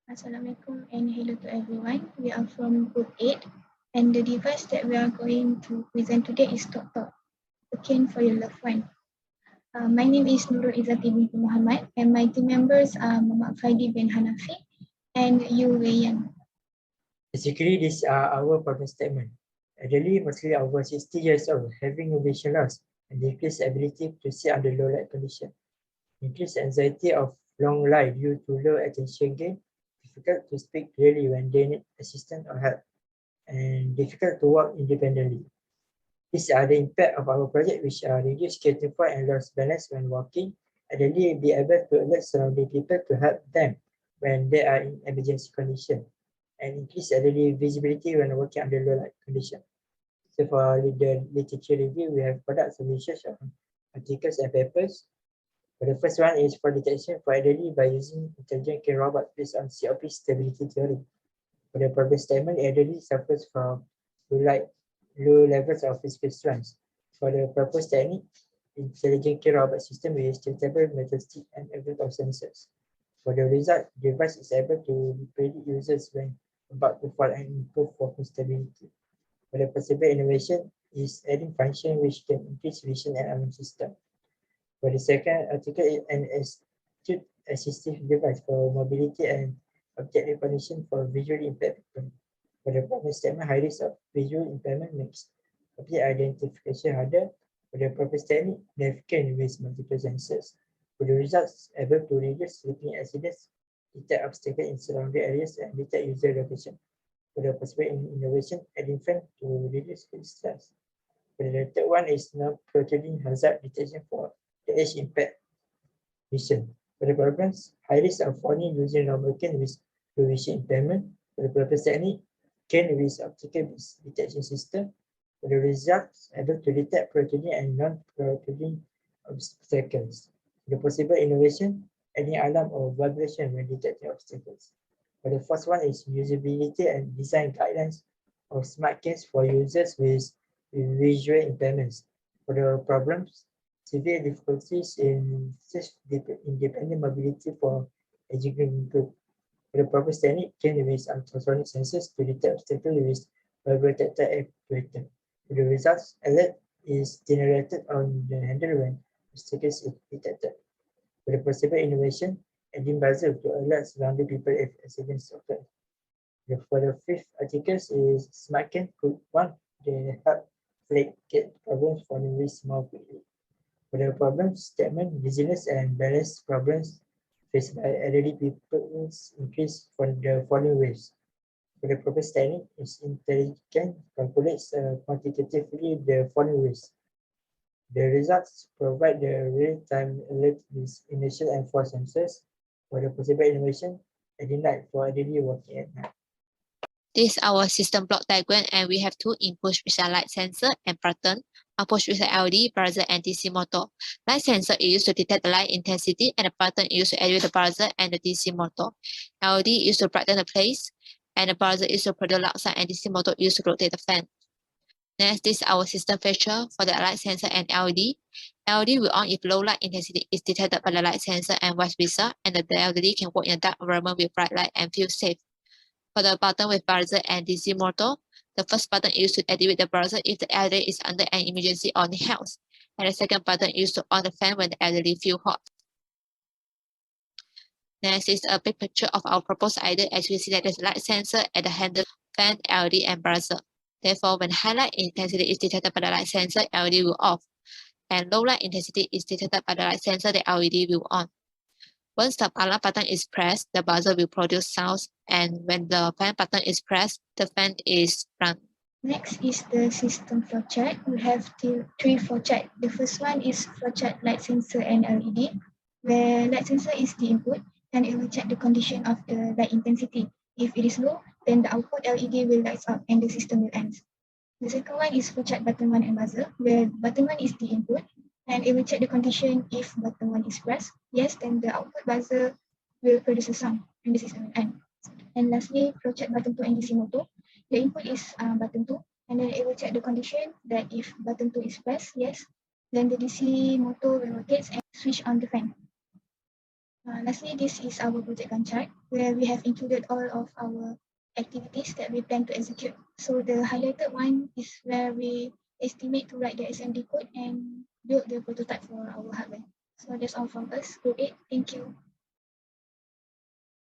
Assalamualaikum and hello to everyone. We are from Group 8 and the device that we are going to present today is Tok Tok, a cane for your loved one. My name is Nurul Izzati binti Muhammad and my team members are Muhammad Faidi bin Hanafi and Yu Wei Yan. Basically, these are our problem statement. Elderly, mostly over 60 years old, having a vision loss and decreased ability to see under low light condition. Increased anxiety of long life due to low attention gain, difficult to speak clearly when they need assistance or help, and difficult to walk independently. These are the impact of our project, which are reduced skating point and lost balance when walking. Elderly will be able to alert surrounding people to help them when they are in emergency condition, and increase elderly visibility when working under low light condition. So for the literature review, we have products and research on articles and papers. The first one is for detection for elderly by using intelligent care robot based on COP stability theory. For the problem statement, elderly suffers from low levels of physical strength. For the proposed technique, intelligent care robot system will use tiltable metal stick and a group of sensors. For the result, the device is able to predict users when about to fall and improve focus stability. For the possible innovation is adding function which can increase vision and alarm system. For the second article is an astute assistive device for mobility and object recognition for visually impaired people. For the problem statement, high risk of visual impairment makes object identification harder. For the purpose technique, navigation with multiple sensors. For the results, able to reduce sleeping accidents, detect obstacles in surrounding areas, and detect user location. For the possible innovation, adding fan to reduce stress. For the third one is non-protruding hazard detection for the age impaired vision. For the problems, high risk of falling using normal cane with vision impairment. For the purpose technique, cane with optical detection system. For the results, able to detect protruding and non-protruding obstacles. For the possible innovation, adding alarm or vibration when detecting obstacles. For the first one is usability and design guidelines of smart canes for users with visual impairments. For the problems, severe difficulties in independent mobility for aging group. For the proper technique, cane with ultrasonic sensors to detect obstacles with vibratector actuator. For the results, alert is generated on the handle when obstacles is detected. For the possible innovation, adding buzzer to alert surrounding people if accidents occur. For the fifth article is smart cane could one they help get problems for the risk more quickly. For the problems statement, resilience and balance problems faced by elderly people increase for the following ways. For the proposed technique is intelligent calculates quantitatively the following ways. The results provide the real-time alert with initial and force sensors. For the possible innovation, adding light for elderly working at night. This is our system block diagram, and we have two inputs which are light sensor and button. Output with the LED, buzzer, and DC motor. Light sensor is used to detect the light intensity, and the button is used to activate the buzzer and the DC motor. LED is used to brighten the place, and the buzzer is used to produce loud sound, and DC motor is used to rotate the fan. Next, this is our system feature for the light sensor and LED. LED will on if low light intensity is detected by the light sensor and vice versa, and the LED can work in a dark environment with bright light and feel safe. For the button with buzzer and DC motor, the first button is used to activate the buzzer if the elderly is under an emergency or need help, and the second button is used to on the fan when the elderly feel hot. Next is a big picture of our proposed idea, as we see that there's light sensor at the handle, fan, LED, and buzzer. Therefore, when high light intensity is detected by the light sensor, LED will off, and low light intensity is detected by the light sensor, the LED will on. Once the alarm button is pressed, the buzzer will produce sounds, and when the fan button is pressed, the fan is run. Next is the system flowchart. We have three flowchart. The first one is flowchart light sensor and LED, where light sensor is the input, and it will check the condition of the light intensity. If it is low, then the output LED will light up and the system will end. The second one is flowchart button 1 and buzzer, where button 1 is the input, and it will check the condition if button 1 is pressed. Yes, then the output buzzer will produce a sound and the system will end. And lastly, flowchart button 2 and DC motor. The input is button 2, and then it will check the condition that if button 2 is pressed, yes, then the DC motor will rotate and switch on the fan. Lastly, this is our project Gantt chart where we have included all of our activities that we plan to execute. So the highlighted one is where we estimate to write the SMD code and build the prototype for our hardware. So that's all from us. Group 8, thank you.